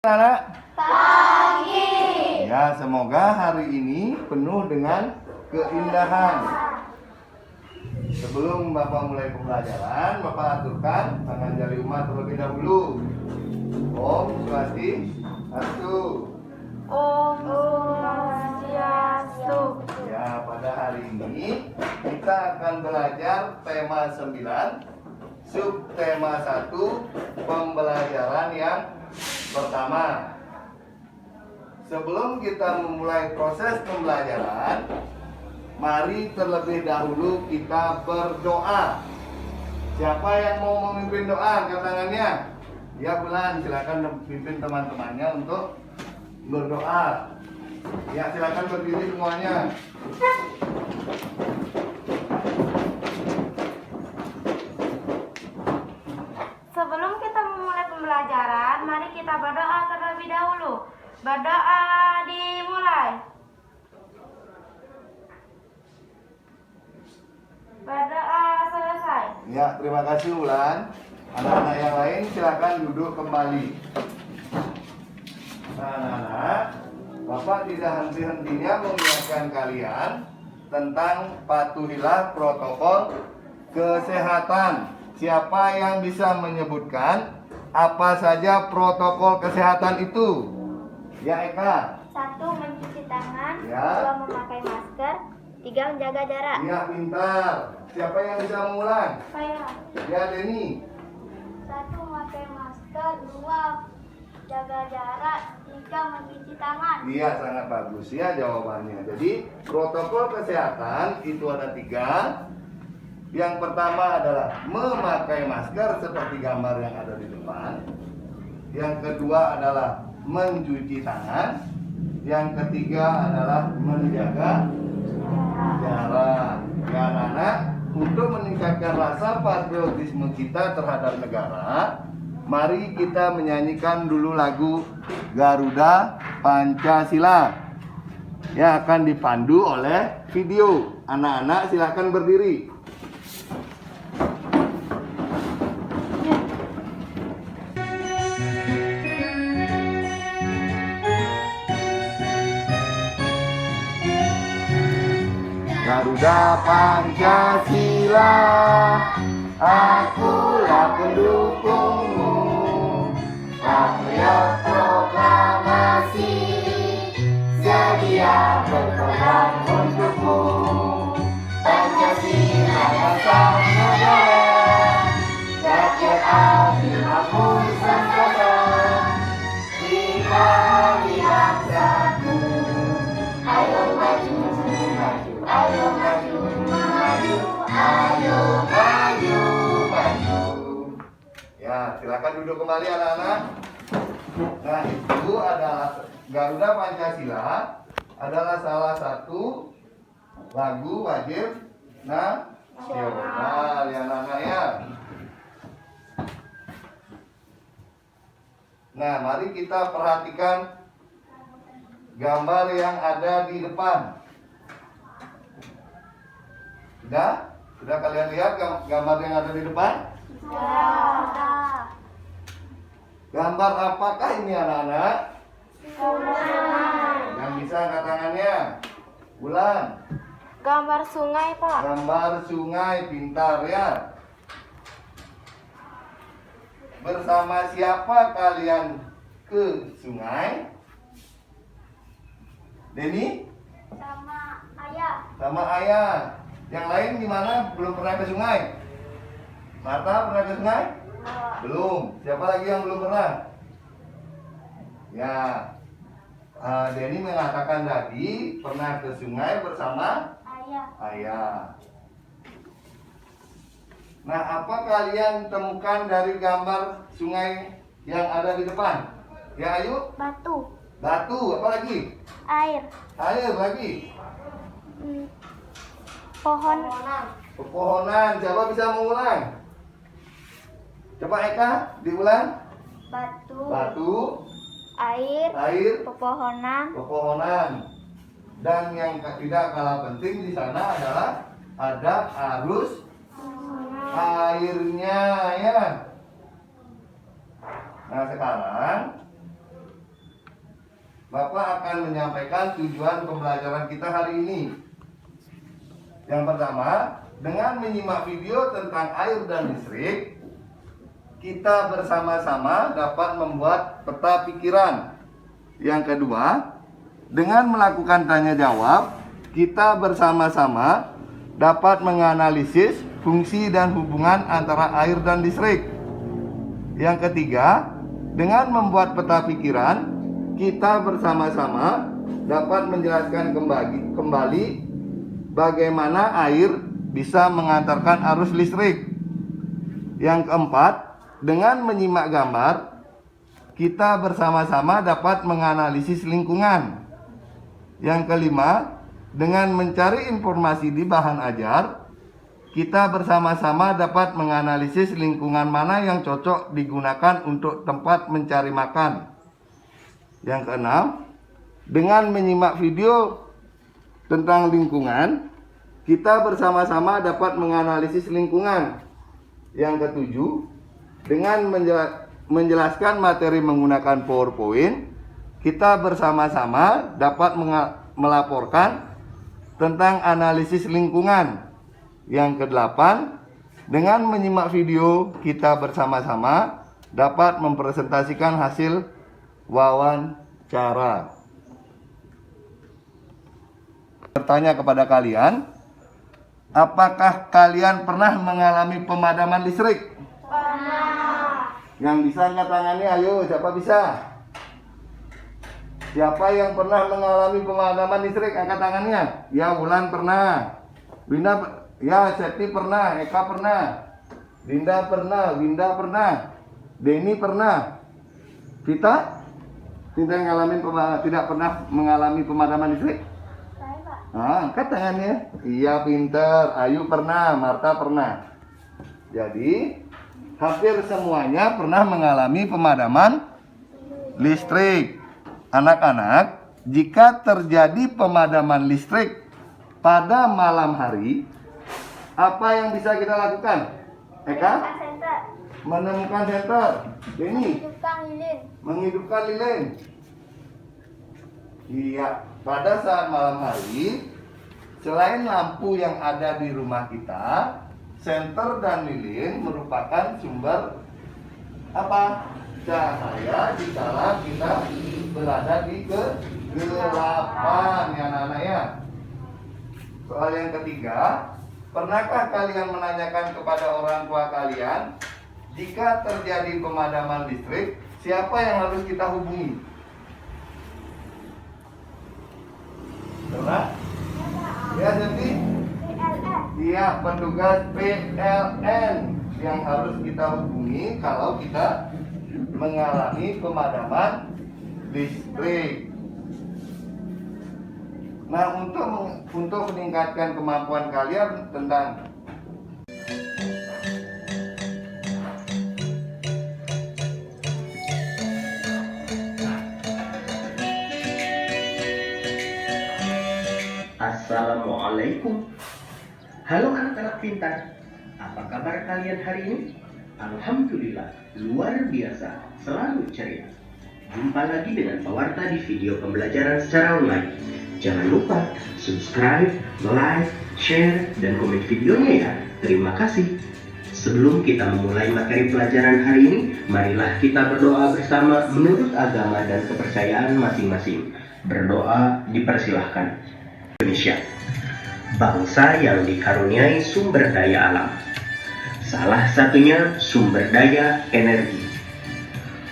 Anak? Pagi. Ya, semoga hari ini penuh dengan keindahan. Sebelum Bapak mulai pembelajaran, Bapak aturkan tangan jari umat terlebih dahulu. Om Swastiastu. Om Swastiastu. Ya, pada hari ini kita akan belajar tema 9, subtema 1, pembelajaran yang pertama. Sebelum kita memulai proses pembelajaran, mari terlebih dahulu kita berdoa. Siapa yang mau memimpin doa? Angkat tangannya. Ya, Bulan, silakan pimpin teman-temannya untuk berdoa. Ya, silakan berdiri semuanya. Sebelum kita memulai pembelajaran, mari kita berdoa terlebih dahulu. Berdoa dimulai. Berdoa selesai. Ya, terima kasih Bulan. Anak-anak yang lain silakan duduk kembali. Nah, anak-anak, Bapak tidak henti-hentinya mengingatkan kalian tentang patuhilah protokol kesehatan. Siapa yang bisa menyebutkan apa saja protokol kesehatan itu? Ya, Eka. 1. Mencuci tangan. Ya. 2. Memakai masker. 3. Menjaga jarak. Ya, pintar. Siapa yang bisa mengulang? Saya. Ya, Denny. 1. Memakai masker. 2. Jaga jarak. 3. Mencuci tangan. Iya, sangat bagus ya jawabannya. Jadi protokol kesehatan itu ada 3. Yang pertama adalah memakai masker seperti gambar yang ada di depan. Yang kedua adalah mencuci tangan. Yang ketiga adalah menjaga jarak. Ya, anak-anak, untuk meningkatkan rasa patriotisme kita terhadap negara, mari kita menyanyikan dulu lagu Garuda Pancasila yang akan dipandu oleh video. Anak-anak silakan berdiri. Garuda Pancasila, akulah pendukungmu. Patriot proklamasi, sedia berkorban untukmu. Pancasila dasar negara, rakyat adil makmur sentosa. Kita lihat satu, ayo maju, maju, ayo maju, maju, ayo maju, maju. Ya, silakan duduk kembali anak-anak. Nah, itu adalah Garuda Pancasila adalah salah satu lagu wajib nasional ya anak-anak ya. Nah, mari kita perhatikan gambar yang ada di depan. Sudah kalian lihat gambar yang ada di depan? Gambar apakah ini anak-anak? Yang bisa angkat tangannya? Bulan. Gambar sungai, Pak. Gambar sungai, pintar ya. Bersama siapa kalian ke sungai? Denny? Sama ayah. Sama ayah. Yang lain gimana? Belum pernah ke sungai? Marta pernah ke sungai? Belum. Siapa lagi yang belum pernah? Ya, Denny mengatakan tadi pernah ke sungai bersama ayah. Nah, apa kalian temukan dari gambar sungai yang ada di depan? Ya, ayo. Batu. Batu, apa lagi? Air. Air lagi. Pohon. Pepohonan. Siapa bisa mengulang? Coba Eka, diulang. Batu. Batu, Air. air, Pepohonan. pepohonan. Dan yang tidak kalah penting di sana adalah ada arus airnya ya. Nah, sekarang Bapak akan menyampaikan tujuan pembelajaran kita hari ini. Yang pertama, dengan menyimak video tentang air dan listrik, kita bersama-sama dapat membuat peta pikiran. Yang kedua, dengan melakukan tanya jawab, kita bersama-sama dapat menganalisis fungsi dan hubungan antara air dan listrik. Yang ketiga, dengan membuat peta pikiran, kita bersama-sama dapat menjelaskan kembali bagaimana air bisa mengantarkan arus listrik. Yang keempat, dengan menyimak gambar, kita bersama-sama dapat menganalisis lingkungan. Yang kelima, dengan mencari informasi di bahan ajar, kita bersama-sama dapat menganalisis lingkungan mana yang cocok digunakan untuk tempat mencari makan. Yang keenam, dengan menyimak video tentang lingkungan, kita bersama-sama dapat menganalisis lingkungan. Yang ketujuh, dengan menjelaskan materi menggunakan PowerPoint, kita bersama-sama dapat melaporkan tentang analisis lingkungan. Yang kedelapan, dengan menyimak video, kita bersama-sama dapat mempresentasikan hasil wawancara. Bertanya kepada kalian, apakah kalian pernah mengalami pemadaman listrik? Pernah. Yang bisa angkat tangannya, ayo, siapa bisa? Siapa yang pernah mengalami pemadaman listrik, angkat tangannya. Ya, Wulan pernah. Ya, Septi pernah, Eka pernah. Dinda pernah, Winda pernah. Denny pernah. Vita? Tidak pernah mengalami pemadaman listrik? Saya, Pak. Angkat tangannya. Iya, pinter. Ayu pernah, Marta pernah. Jadi, hampir semuanya pernah mengalami pemadaman listrik. Anak-anak, jika terjadi pemadaman listrik pada malam hari, apa yang bisa kita lakukan? Eka? Center. Menemukan senter. Denny? Hidupkan lilin. Menghidupkan lilin. Iya, pada saat malam hari, selain lampu yang ada di rumah kita, senter dan lilin merupakan sumber apa? Cahaya di kala kita berada di kegelapan, ya anak-anak ya. Soal yang ketiga, pernahkah kalian menanyakan kepada orang tua kalian, jika terjadi pemadaman listrik, siapa yang harus kita hubungi? Pernah? Ya, jadi PLN. iya, petugas PLN yang harus kita hubungi kalau kita mengalami pemadaman listrik. Nah, untuk meningkatkan kemampuan kalian tentang Assalamualaikum. Halo anak-anak pintar. Apa kabar kalian hari ini? Alhamdulillah, luar biasa, selalu ceria. Jumpa lagi dengan pewarta di video pembelajaran secara online. Jangan lupa subscribe, like, share, dan komen videonya ya. Terima kasih. Sebelum kita memulai materi pelajaran hari ini, marilah kita berdoa bersama menurut agama dan kepercayaan masing-masing. Berdoa dipersilahkan. Indonesia, bangsa yang dikaruniai sumber daya alam. Salah satunya sumber daya energi.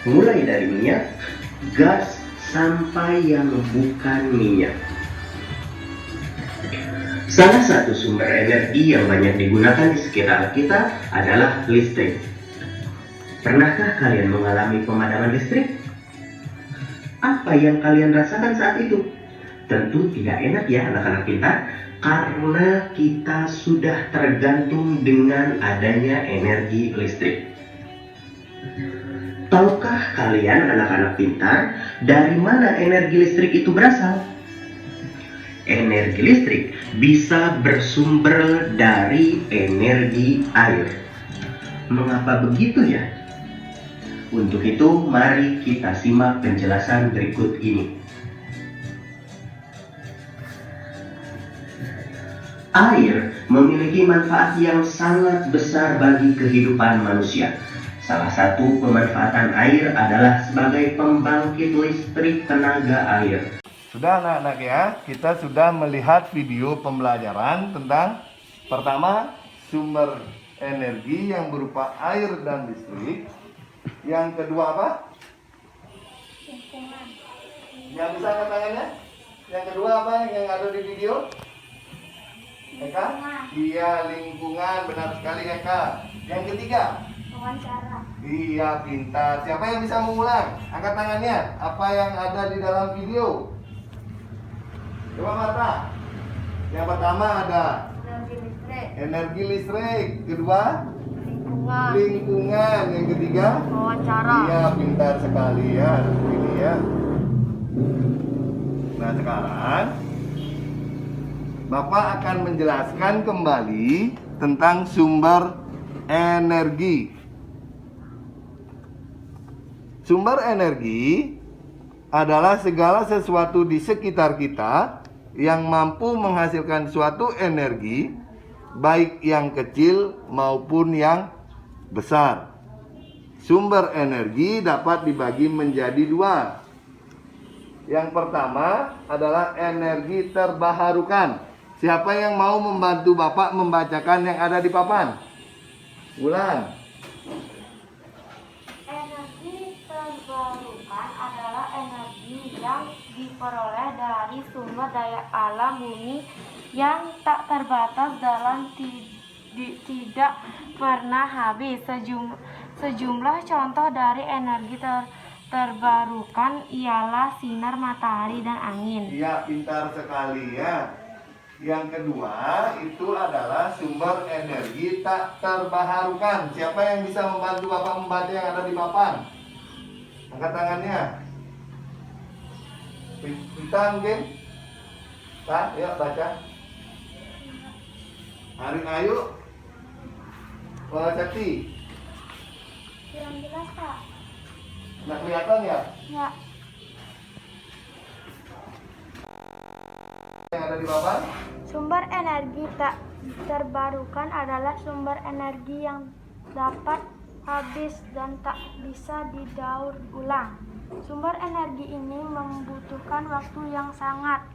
Mulai dari minyak, gas, sampai yang bukan minyak. Salah satu sumber energi yang banyak digunakan di sekitar kita adalah listrik. Pernahkah kalian mengalami pemadaman listrik? Apa yang kalian rasakan saat itu? Tentu tidak enak ya anak-anak pintar, karena kita sudah tergantung dengan adanya energi listrik. Tahukah kalian anak-anak pintar, dari mana energi listrik itu berasal? Energi listrik bisa bersumber dari energi air. Mengapa begitu ya? Untuk itu, mari kita simak penjelasan berikut ini. Air memiliki manfaat yang sangat besar bagi kehidupan manusia. Salah satu pemanfaatan air adalah sebagai pembangkit listrik tenaga air. Sudah anak-anak ya, kita sudah melihat video pembelajaran tentang pertama sumber energi yang berupa air dan listrik. Yang kedua apa? Lingkungan. Yang bisa angkat tangannya? Yang kedua apa yang ada di video? Eka? Iya, lingkungan, benar sekali Eka. Yang ketiga? Wawancara. Iya, pintar. Siapa yang bisa mengulang? Angkat tangannya. Apa yang ada di dalam video? Coba Marta. Yang pertama ada Energi listrik. energi listrik. Kedua, Lingkungan. lingkungan. Yang ketiga, Wawancara. iya, pintar sekali ya. Ini ya. Nah, sekarang Bapak akan menjelaskan kembali tentang sumber energi. Sumber energi adalah segala sesuatu di sekitar kita yang mampu menghasilkan suatu energi, baik yang kecil maupun yang besar. Sumber energi dapat dibagi menjadi dua. Yang pertama adalah energi terbaharukan. Siapa yang mau membantu Bapak membacakan yang ada di papan? Bulan. Energi terbarukan adalah energi yang diperoleh dari sumber daya alam bumi yang tak terbatas dan tidak pernah habis. Sejumlah contoh dari energi terbarukan ialah sinar matahari dan angin. Iya, pintar sekali ya. Yang kedua itu adalah sumber energi tak terbaharukan. Siapa yang bisa membantu Bapak membaca yang ada di papan? Angkat tangannya. Kita mungkin? Nah, yuk baca. Arin Ayu. Sakti. Kurang jelas, Pak? Nggak kelihatan ya? Ya. Yang ada di papan? Sumber energi tak terbarukan adalah sumber energi yang dapat habis dan tak bisa didaur ulang. Sumber energi ini membutuhkan waktu yang sangat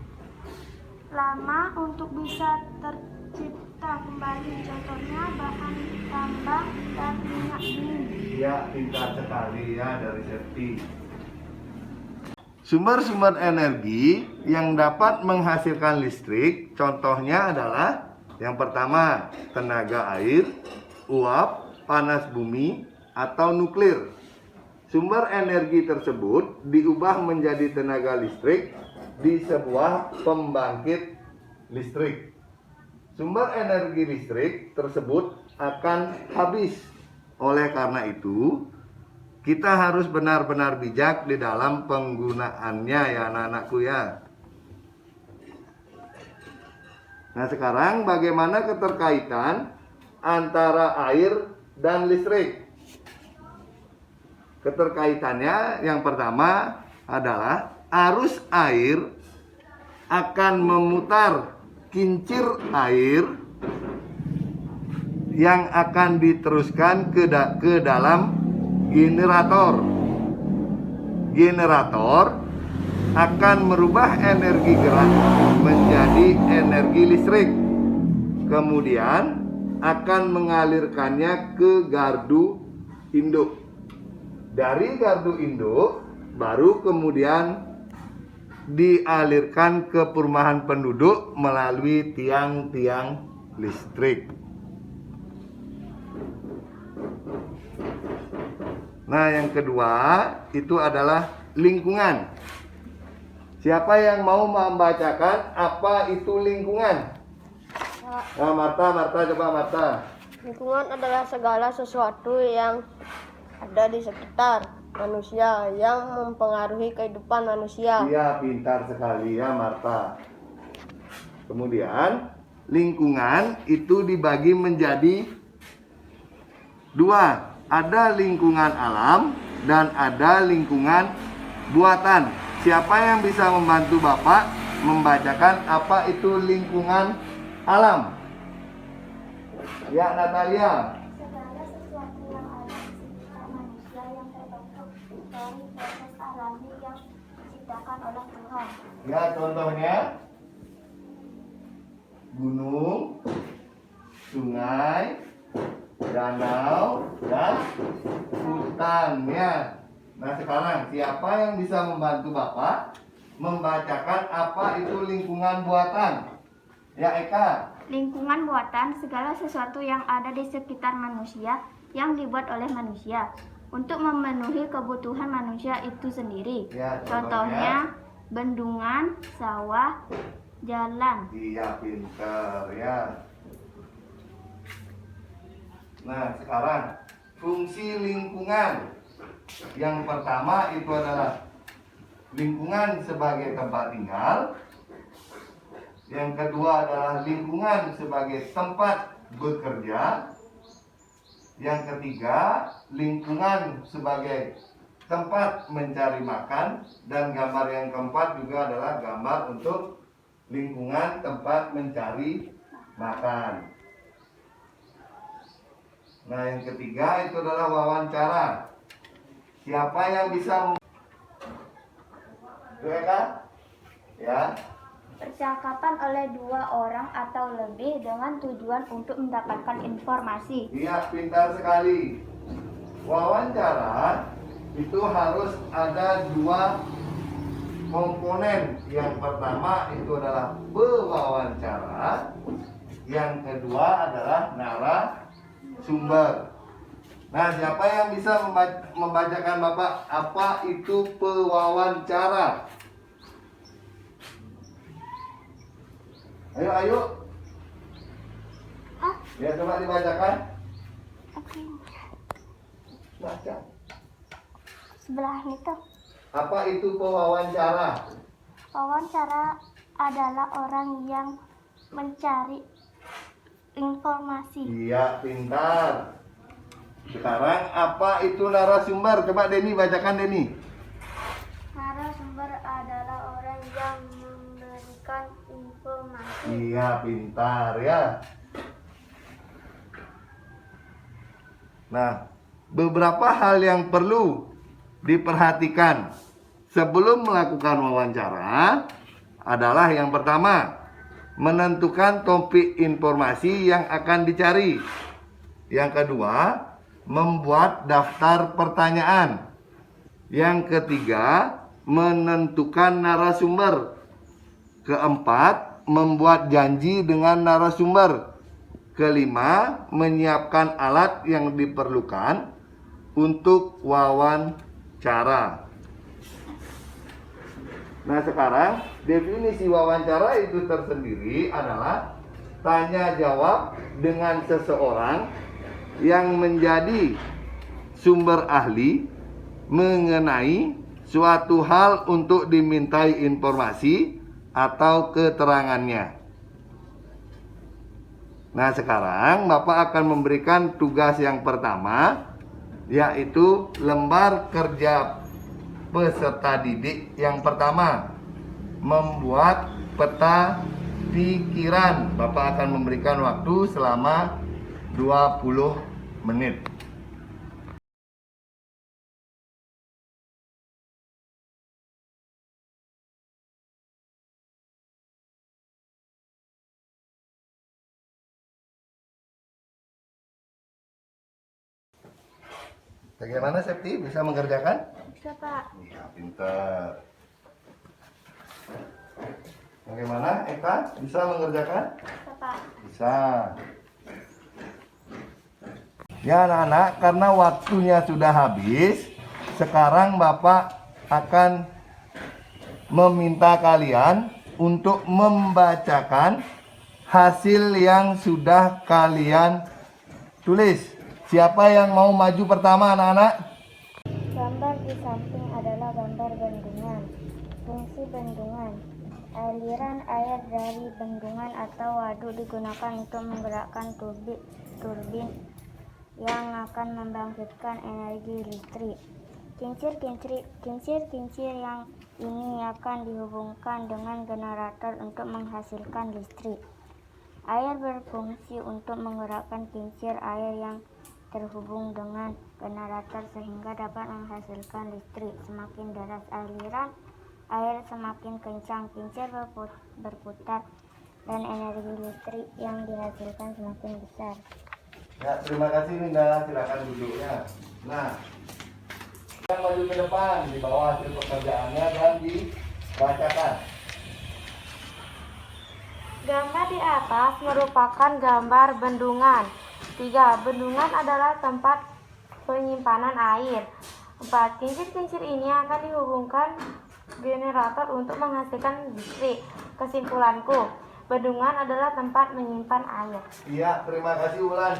lama untuk bisa tercipta kembali. Contohnya bahan tambang dan minyak bumi. Iya, pintar sekali ya dari Septi. Sumber-sumber energi yang dapat menghasilkan listrik, contohnya adalah yang pertama, tenaga air, uap, panas bumi, atau nuklir. Sumber energi tersebut diubah menjadi tenaga listrik di sebuah pembangkit listrik. Sumber energi listrik tersebut akan habis. Oleh karena itu, kita harus benar-benar bijak di dalam penggunaannya ya anak-anakku ya. Nah, sekarang bagaimana keterkaitan antara air dan listrik? Keterkaitannya yang pertama adalah arus air akan memutar kincir air yang akan diteruskan ke dalam generator. Generator akan merubah energi gerak menjadi energi listrik. Kemudian akan mengalirkannya ke gardu induk. Dari gardu induk baru kemudian dialirkan ke perumahan penduduk melalui tiang-tiang listrik. Nah, yang kedua itu adalah lingkungan. Siapa yang mau membacakan apa itu lingkungan? Nah, Marta, coba Marta. Lingkungan adalah segala sesuatu yang ada di sekitar manusia yang mempengaruhi kehidupan manusia. Iya, pintar sekali ya Marta. Kemudian lingkungan itu dibagi menjadi dua. Ada lingkungan alam dan ada lingkungan buatan. Siapa yang bisa membantu Bapak membacakan apa itu lingkungan alam. Ya, Natalia. Segala sesuatu yang ada di sekitar manusia yang terbentuk dari proses alami yang diciptakan oleh Tuhan. Ya, contohnya gunung, sungai, danau, dan hutan. Ya. Nah, sekarang siapa yang bisa membantu Bapak membacakan apa itu lingkungan buatan? Ya, Eka. Lingkungan buatan segala sesuatu yang ada di sekitar manusia yang dibuat oleh manusia untuk memenuhi kebutuhan manusia itu sendiri. Ya, Contohnya bendungan, sawah, jalan. Iya, pinter ya. Nah, sekarang fungsi lingkungan. Yang pertama itu adalah lingkungan sebagai tempat tinggal. Yang kedua adalah lingkungan sebagai tempat bekerja. Yang ketiga, lingkungan sebagai tempat mencari makan. Dan gambar yang keempat juga adalah gambar untuk lingkungan tempat mencari makan. Nah, yang ketiga itu adalah wawancara. Siapa yang bisa ya? Percakapan oleh dua orang atau lebih dengan tujuan untuk mendapatkan informasi. Iya, pintar sekali. Wawancara itu harus ada dua komponen. Yang pertama itu adalah pewawancara. Yang kedua adalah narasumber. Nah, siapa yang bisa membacakan Bapak apa itu pewawancara? Ayo. Ya, coba dibacakan. Baca. Sebelah itu. Apa itu pewawancara? Wawancara adalah orang yang mencari informasi. Iya, pintar. Sekarang apa itu narasumber? Coba Denny bacakan, Denny. Narasumber adalah orang yang memberikan informasi. Iya, pintar ya. Nah, beberapa hal yang perlu diperhatikan sebelum melakukan wawancara adalah yang pertama, menentukan topik informasi yang akan dicari. Yang kedua, membuat daftar pertanyaan. Yang ketiga, menentukan narasumber. Keempat, membuat janji dengan narasumber. Kelima, menyiapkan alat yang diperlukan untuk wawancara. Nah, sekarang definisi wawancara itu tersendiri adalah tanya jawab dengan seseorang yang menjadi sumber ahli mengenai suatu hal untuk dimintai informasi atau keterangannya. Nah, sekarang Bapak akan memberikan tugas yang pertama, yaitu lembar kerja peserta didik. Yang pertama, membuat peta pikiran. Bapak akan memberikan waktu selama 20 menit. Bagaimana Septi, bisa mengerjakan? Bisa, Pak. Iya, pintar. Bagaimana Eka, bisa mengerjakan? Bisa, Pak. Bisa. Ya anak-anak, karena waktunya sudah habis, sekarang Bapak akan meminta kalian untuk membacakan hasil yang sudah kalian tulis. Siapa yang mau maju pertama, anak-anak? Gambar di samping adalah gambar bendungan. Fungsi bendungan. Aliran air dari bendungan atau waduk digunakan untuk menggerakkan turbin yang akan membangkitkan energi listrik. Kincir-kincir yang ini akan dihubungkan dengan generator untuk menghasilkan listrik. Air berfungsi untuk menggerakkan kincir air yang terhubung dengan generator sehingga dapat menghasilkan listrik. Semakin deras aliran air, semakin kencang kincir berputar dan energi listrik yang dihasilkan semakin besar. Ya, terima kasih Ninda, silakan duduknya. Nah, kita maju ke depan, di bawah hasil pekerjaannya dan dibacakan. Gambar di atas merupakan gambar bendungan. 3. Bendungan adalah tempat penyimpanan air. 4. Kincir-kincir ini akan dihubungkan generator untuk menghasilkan listrik. Kesimpulanku, bendungan adalah tempat menyimpan air. Iya, terima kasih Ulan.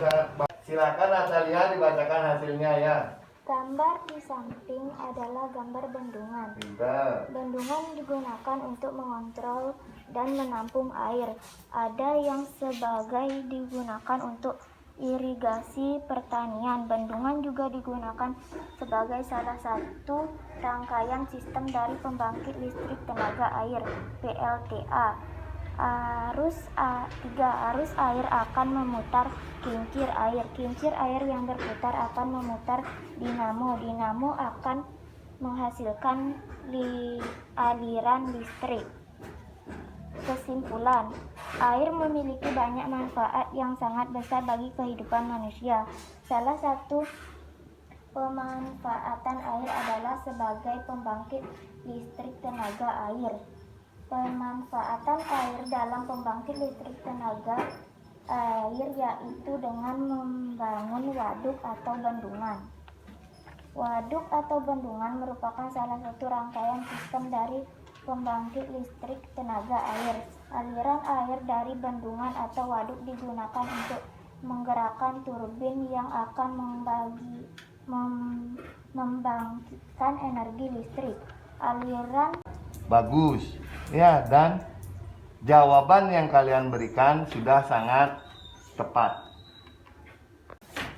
Silakan Natalia dibacakan hasilnya ya. Gambar di samping adalah gambar bendungan. Pintar. Bendungan digunakan untuk mengontrol dan menampung air. Ada yang sebagai digunakan untuk irigasi pertanian. Bendungan juga digunakan sebagai salah satu rangkaian sistem dari pembangkit listrik tenaga air (PLTA). Arus air akan memutar kincir air. Kincir air yang berputar akan memutar dinamo. Dinamo akan menghasilkan aliran listrik. Kesimpulan, air memiliki banyak manfaat yang sangat besar bagi kehidupan manusia. Salah satu pemanfaatan air adalah sebagai pembangkit listrik tenaga air. Pemanfaatan air dalam pembangkit listrik tenaga air yaitu dengan membangun waduk atau bendungan. Waduk atau bendungan merupakan salah satu rangkaian sistem dari pembangkit listrik tenaga air. Aliran air dari bendungan atau waduk digunakan untuk menggerakkan turbin yang akan membangkitkan energi listrik. Aliran Bagus. Ya, dan jawaban yang kalian berikan sudah sangat tepat.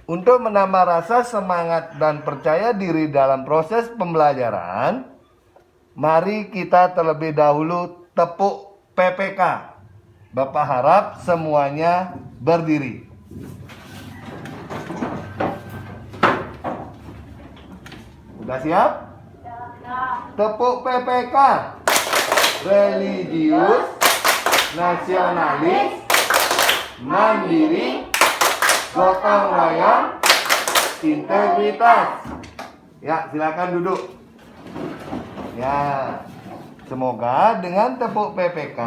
Untuk menambah rasa semangat dan percaya diri dalam proses pembelajaran, mari kita terlebih dahulu tepuk PPK. Bapak harap semuanya berdiri. Sudah siap? Tepuk PPK. Religius, nasionalis, mandiri, gotong royong, integritas. Ya, silakan duduk. Ya, semoga dengan tepuk PPK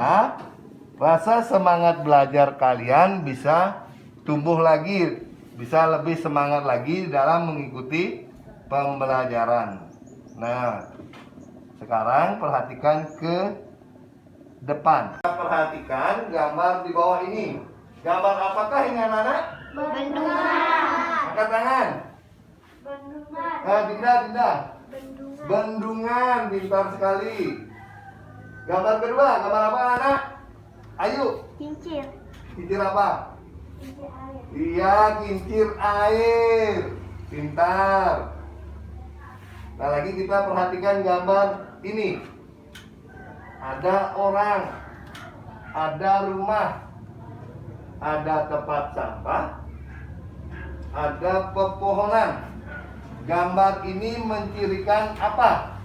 rasa semangat belajar kalian bisa tumbuh lagi, bisa lebih semangat lagi dalam mengikuti pembelajaran. Nah, sekarang perhatikan ke depan. Perhatikan gambar di bawah ini. Gambar apakah ini anak-anak? bendungan. Angkat tangan. Bendungan. Dinda. Bendungan. Bendungan, pintar sekali. Gambar kedua, gambar apa anak? Ayo, Kincir. kincir apa? Kincir air. Iya, kincir air. Pintar. Nah, lagi kita perhatikan gambar ini. Ada orang, ada rumah, ada tempat sampah, ada pepohonan. Gambar ini mencirikan apa?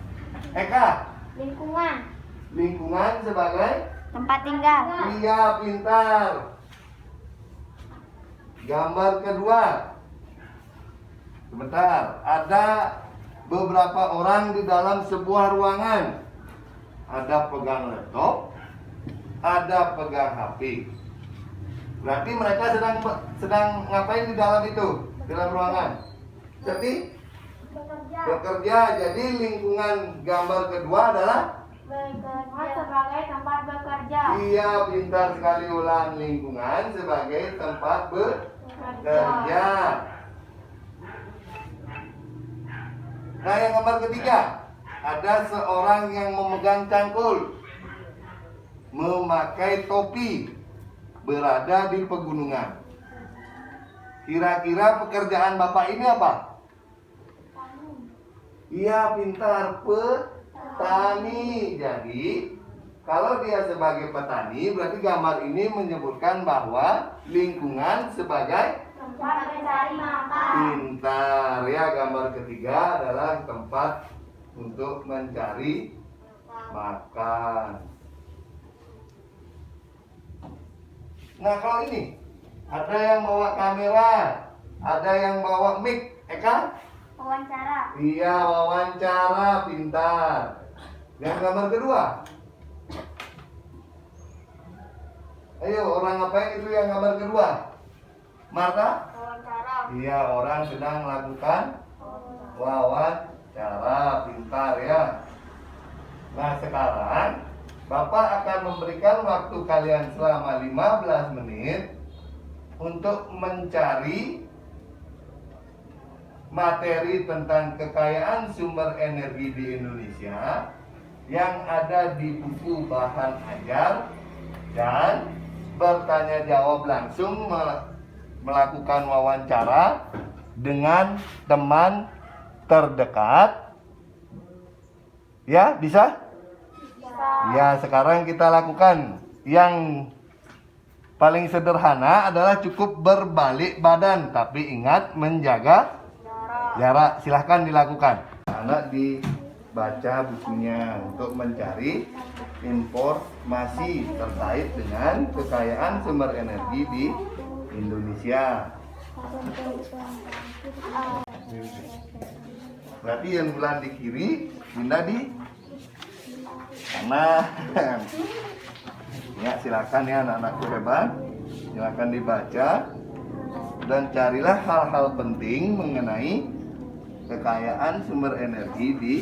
Eka? Lingkungan. Lingkungan sebagai? Tempat tinggal. Iya, pintar. Gambar kedua. Sebentar, ada beberapa orang di dalam sebuah ruangan. Ada pegang laptop, ada pegang HP. Berarti mereka sedang ngapain di dalam itu? Di dalam ruangan? Jadi bekerja. Jadi lingkungan gambar kedua adalah Lingkungan sebagai tempat bekerja. iya, pintar sekali Ulan. Lingkungan sebagai tempat bekerja. Nah, yang gambar ketiga, ada seorang yang memegang cangkul, memakai topi, berada di pegunungan. Kira-kira pekerjaan Bapak ini apa? Iya, pintar, petani. Jadi Kalau dia sebagai petani, berarti gambar ini menyebutkan bahwa lingkungan sebagai Tempat mencari makan. pintar. Ya, gambar ketiga adalah tempat untuk mencari makan. Nah, kalau ini ada yang bawa kamera, ada yang bawa mic, Eka? Wawancara. Iya, wawancara, pintar. Yang gambar kedua. Ayo, orang ngapain itu yang gambar kedua? Marta? Wawancara. Iya, orang sedang melakukan wawancara, pintar ya. Nah, sekarang Bapak akan memberikan waktu kalian selama 15 menit untuk mencari materi tentang kekayaan sumber energi di Indonesia yang ada di buku bahan ajar dan bertanya jawab langsung, melakukan wawancara dengan teman terdekat. Ya, bisa? Ya, sekarang kita lakukan. Yang paling sederhana adalah cukup berbalik badan, tapi ingat menjaga jarak. Silahkan dilakukan. Anak dibaca bukunya untuk mencari informasi terkait dengan kekayaan sumber energi di Indonesia. Berarti yang bulan di kiri, Dinda di kanan. Ya, silakan ya anak-anakku hebat. Silakan dibaca dan carilah hal-hal penting mengenai kekayaan sumber energi di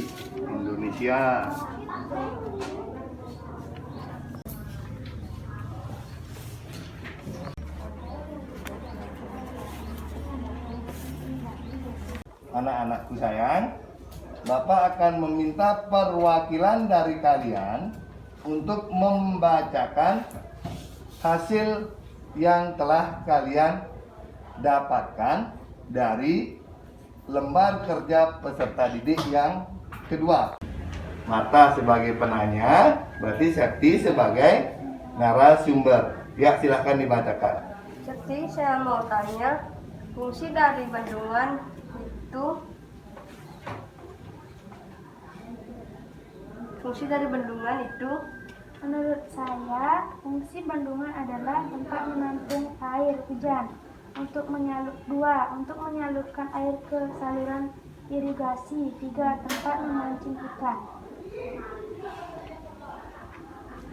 Indonesia. Anak-anakku sayang, Bapak akan meminta perwakilan dari kalian untuk membacakan hasil yang telah kalian dapatkan dari lembar kerja peserta didik yang kedua. Marta sebagai penanya, berarti Septi sebagai narasumber. Ya, silahkan dibacakan. Jadi saya mau tanya, fungsi dari bendungan itu Menurut saya, fungsi bendungan adalah tempat menampung air hujan untuk menyalurkan air ke saluran irigasi. 3. Tempat memancing ikan.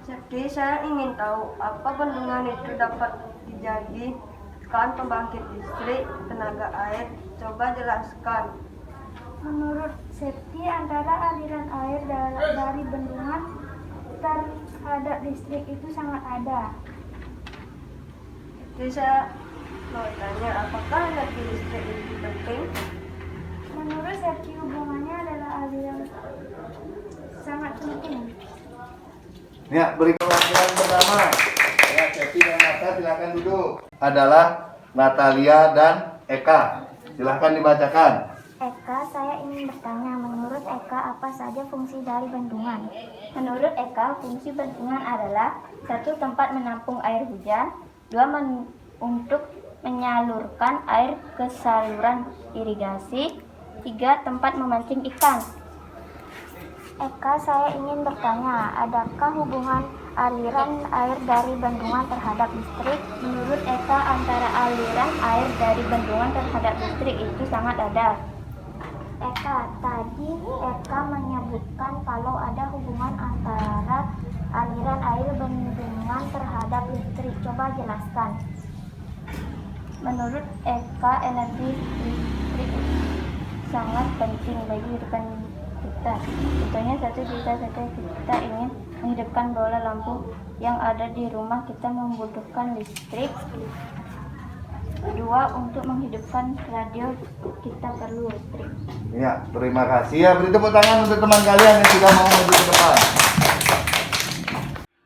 Jadi saya ingin tahu apa bendungan itu dapat dijadikan pembangkit listrik tenaga air. Coba jelaskan. Menurut Septi, antara aliran air dari bendungan terhadap listrik itu sangat ada. Jadi saya mau tanya, apakah energi listrik itu penting? Menurut Septi, hubungannya adalah aliran sangat penting. Ya, beri perwakilan pertama. Ya, Septi dan Marta silakan duduk. Adalah Natalia dan Eka. Silahkan dibacakan. Eka, saya ingin bertanya, menurut Eka apa saja fungsi dari bendungan? Menurut Eka, fungsi bendungan adalah 1. Tempat menampung air hujan, 2. Untuk menyalurkan air ke saluran irigasi, 3. Tempat memancing ikan. Eka, saya ingin bertanya, adakah hubungan aliran air dari bendungan terhadap listrik? Menurut Eka, antara aliran air dari bendungan terhadap listrik itu sangat ada. Eka, tadi Eka menyebutkan kalau ada hubungan antara aliran air bendungan terhadap listrik. Coba jelaskan. Menurut Eka, energi listrik sangat penting bagi kehidupan kita. Contohnya, kita ingin menghidupkan bola lampu yang ada di rumah, kita membutuhkan listrik. 2. Untuk menghidupkan radio, kita perlu listrik. Ya, terima kasih ya. Beri tepuk tangan untuk teman kalian yang sudah mau maju ke depan.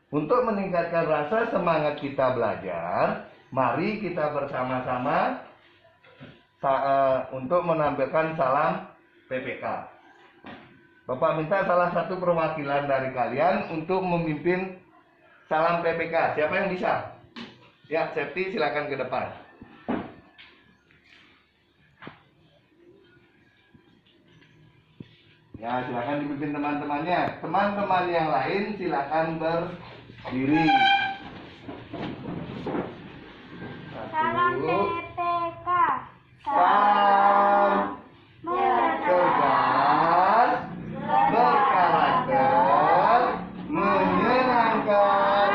Untuk meningkatkan rasa semangat kita belajar, mari kita bersama-sama untuk menampilkan salam PPK. Bapak minta salah satu perwakilan dari kalian untuk memimpin salam PPK. Siapa yang bisa? Ya, Septi silakan ke depan. Ya, silakan dipimpin teman-temannya. Teman-teman yang lain silakan berdiri. Salam Satu. PPK. Salam cerdas, berkarakter, menyenangkan,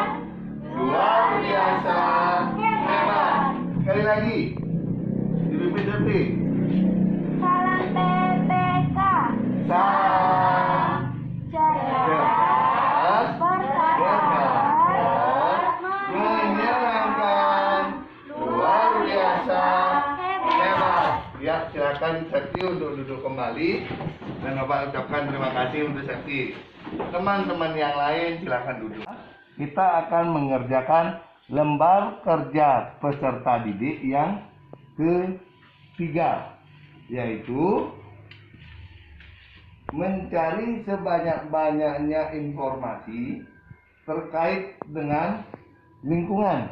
luar biasa, hebat. Sekali lagi, dipimpin Septi. Salam PPK. Salam cerdas, berkarakter, menyenangkan, luar biasa, hebat. Ya, silakan Septi untuk duduk kembali dan Bapak ucapkan terima kasih untuk Septi. Teman-teman yang lain silakan duduk. Kita akan mengerjakan lembar kerja peserta didik yang ketiga, yaitu mencari sebanyak-banyaknya informasi terkait dengan lingkungan.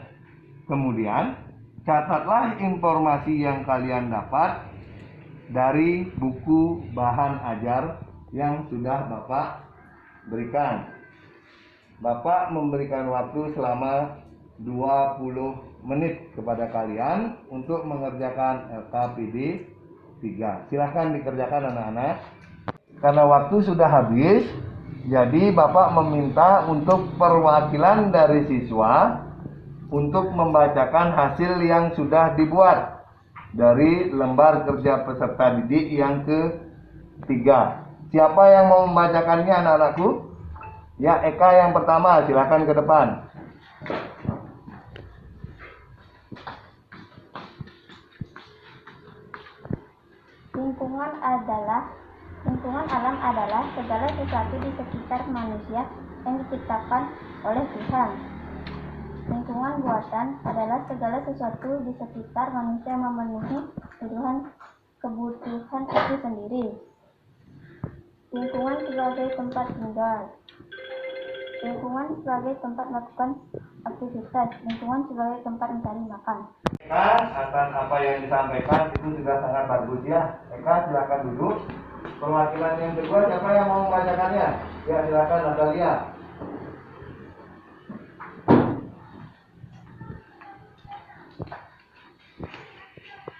Kemudian, catatlah informasi yang kalian dapat dari buku bahan ajar yang sudah Bapak berikan. Bapak memberikan waktu selama 20 menit kepada kalian untuk mengerjakan LKPD 3. Silahkan dikerjakan anak-anak. Karena waktu sudah habis, jadi Bapak meminta untuk perwakilan dari siswa untuk membacakan hasil yang sudah dibuat dari lembar kerja peserta didik yang ketiga. Siapa yang mau membacakannya anak-anakku? Ya, Eka yang pertama, silahkan ke depan. Lingkungan alam adalah segala sesuatu di sekitar manusia yang diciptakan oleh Tuhan. Lingkungan buatan adalah segala sesuatu di sekitar manusia yang memenuhi kebutuhan itu sendiri. Lingkungan sebagai tempat tinggal. Lingkungan sebagai tempat melakukan aktivitas. Lingkungan sebagai tempat mencari makan. Eka, atas apa yang disampaikan itu sudah sangat bagus ya. Eka, silakan duduk. Perwakilan yang kedua, siapa yang mau membacakannya? Ya, silakan Natalia.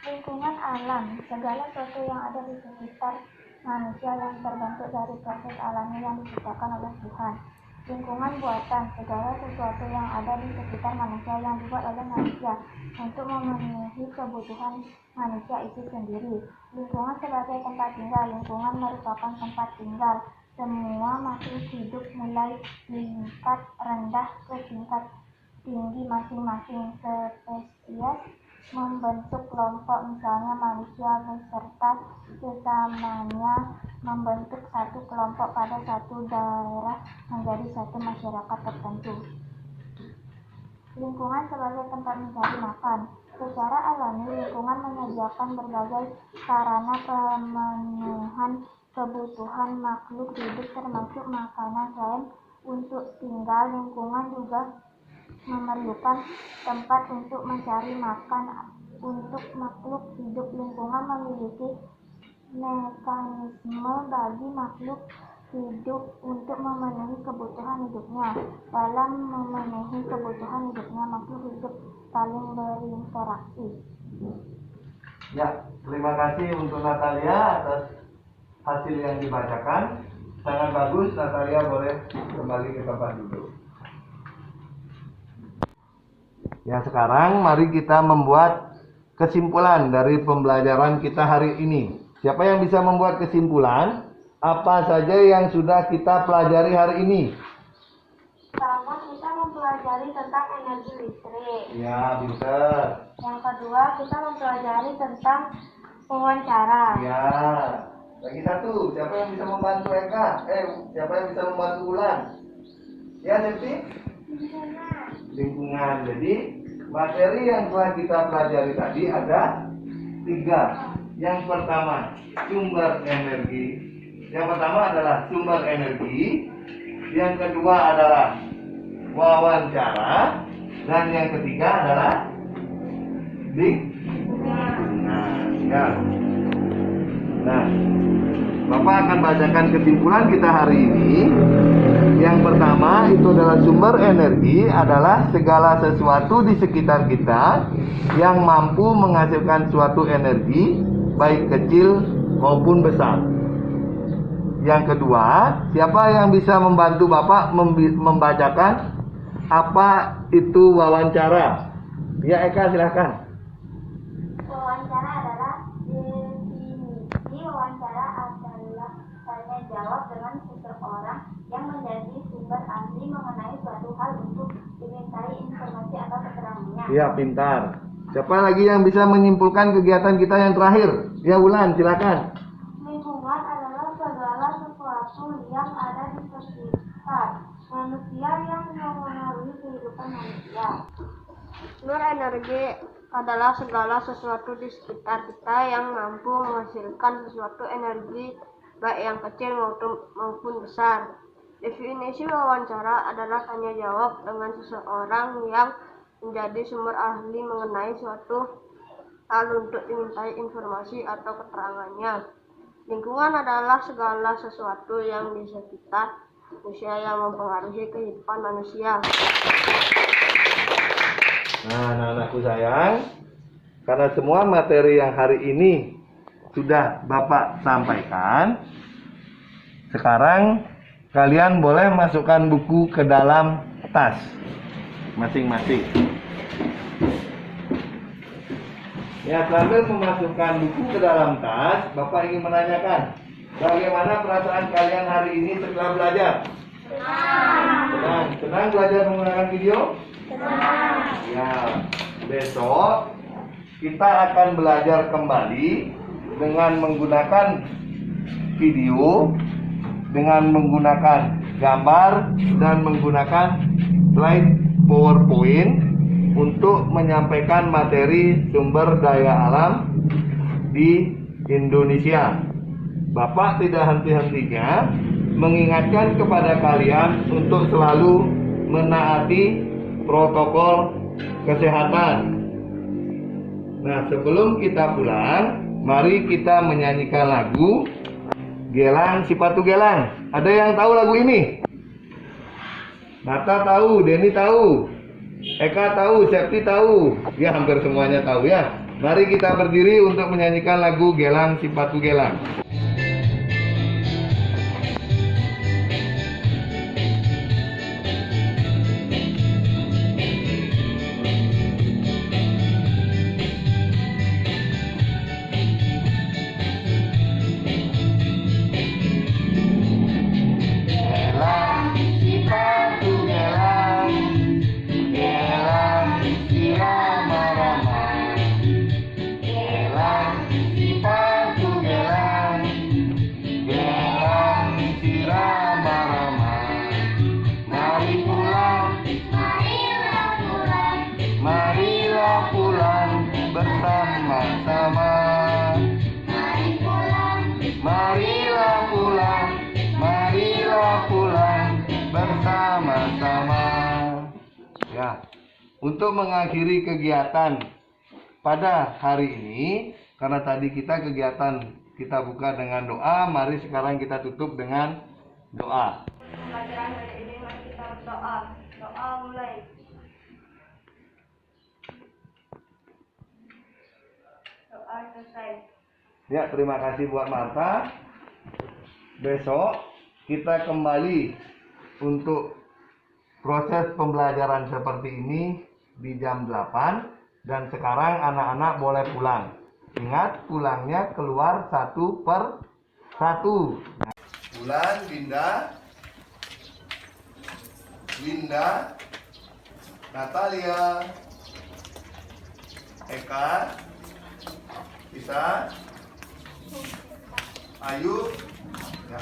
Lingkungan alam, segala sesuatu yang ada di sekitar manusia yang terbentuk dari proses alami yang diciptakan oleh Tuhan. Lingkungan buatan, segala sesuatu yang ada di sekitar manusia yang dibuat oleh manusia untuk memenuhi kebutuhan manusia itu sendiri. Lingkungan sebagai tempat tinggal, lingkungan merupakan tempat tinggal semua makhluk hidup mulai tingkat rendah ke tingkat tinggi masing-masing spesies membentuk kelompok, misalnya manusia beserta sesamanya membentuk satu kelompok pada satu daerah menjadi satu masyarakat tertentu. Lingkungan sebagai tempat mencari makan. Secara alami, lingkungan menyediakan berbagai sarana pemenuhan kebutuhan makhluk hidup termasuk makanan. Selain untuk tinggal, lingkungan juga memerlukan tempat untuk mencari makan untuk makhluk hidup. Lingkungan memiliki mekanisme bagi makhluk hidup untuk memenuhi kebutuhan hidupnya. Dalam memenuhi kebutuhan hidupnya, makhluk hidup saling berinteraksi. Ya, terima kasih untuk Natalia atas hasil yang dibacakan. Sangat bagus, Natalia boleh kembali ke tempat duduk. Ya, sekarang mari kita membuat kesimpulan dari pembelajaran kita hari ini. Siapa yang bisa membuat kesimpulan? Apa saja yang sudah kita pelajari hari ini? Pertama, kita mempelajari tentang energi listrik. Ya, pinter. Yang kedua, kita mempelajari tentang wawancara. Ya, lagi satu. Siapa yang bisa membantu Eka? Siapa yang bisa membantu Ulan? Ya, Septi? Lingkungan. Jadi, materi yang telah kita pelajari tadi ada 3. Yang pertama, sumber energi. Yang pertama adalah sumber energi. Yang kedua adalah wawancara, dan yang ketiga adalah ya. Nah, Bapak akan bacakan kesimpulan kita hari ini. Yang pertama itu adalah sumber energi adalah segala sesuatu di sekitar kita yang mampu menghasilkan suatu energi baik kecil maupun besar. Yang kedua, siapa yang bisa membantu Bapak membacakan apa itu wawancara? Ya, Eka, silahkan. Wawancara adalah definisi wawancara adalah tanya jawab dengan seseorang yang menjadi sumber ahli mengenai suatu hal untuk dimintai informasi atau keterangannya. Iya, pintar. Siapa lagi yang bisa menyimpulkan kegiatan kita yang terakhir? Ya, Wulan, silakan. Lingkungan adalah segala sesuatu yang ada di sekitar manusia yang memengaruhi kehidupan manusia. Sumber energi adalah segala sesuatu di sekitar kita yang mampu menghasilkan sesuatu energi baik yang kecil maupun besar. Definisi wawancara adalah tanya jawab dengan seseorang yang menjadi sumber ahli mengenai suatu hal untuk dimintai informasi atau keterangannya. Lingkungan adalah segala sesuatu yang di sekitar manusia yang mempengaruhi kehidupan manusia. Nah, anak-anakku sayang, karena semua materi yang hari ini sudah Bapak sampaikan, sekarang kalian boleh masukkan buku ke dalam tas masing-masing. Ya, sambil memasukkan buku ke dalam tas, Bapak ingin menanyakan, bagaimana perasaan kalian hari ini setelah belajar? Senang. Senang belajar menggunakan video? Ya, besok kita akan belajar kembali dengan menggunakan video, dengan menggunakan gambar, dan menggunakan slide PowerPoint untuk menyampaikan materi sumber daya alam di Indonesia. Bapak tidak henti-hentinya mengingatkan kepada kalian untuk selalu menaati protokol kesehatan. Nah, sebelum kita pulang, mari kita menyanyikan lagu Gelang Sipatu Gelang. Ada yang tahu lagu ini? Nata tahu, Denny tahu, Eka tahu, Septi tahu. Ya, hampir semuanya tahu ya. Mari kita berdiri untuk menyanyikan lagu Gelang Sipatu Gelang. Marilah pulang bersama-sama. Marilah pulang bersama-sama. Ya, untuk mengakhiri kegiatan pada hari ini, karena tadi kita buka dengan doa, mari sekarang kita tutup dengan doa. Pelajaran hari ini mari kita berdoa. Doa mulai. Doa selesai. Ya, terima kasih buat Marta. Besok kita kembali untuk proses pembelajaran seperti ini di jam 8. Dan sekarang anak-anak boleh pulang. Ingat, pulangnya keluar satu per satu. Bulan, Linda, Natalia, Eka, Isa, Ayu, ya,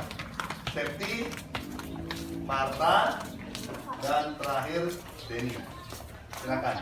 Septi, Marta, dan terakhir Denny. Silakan.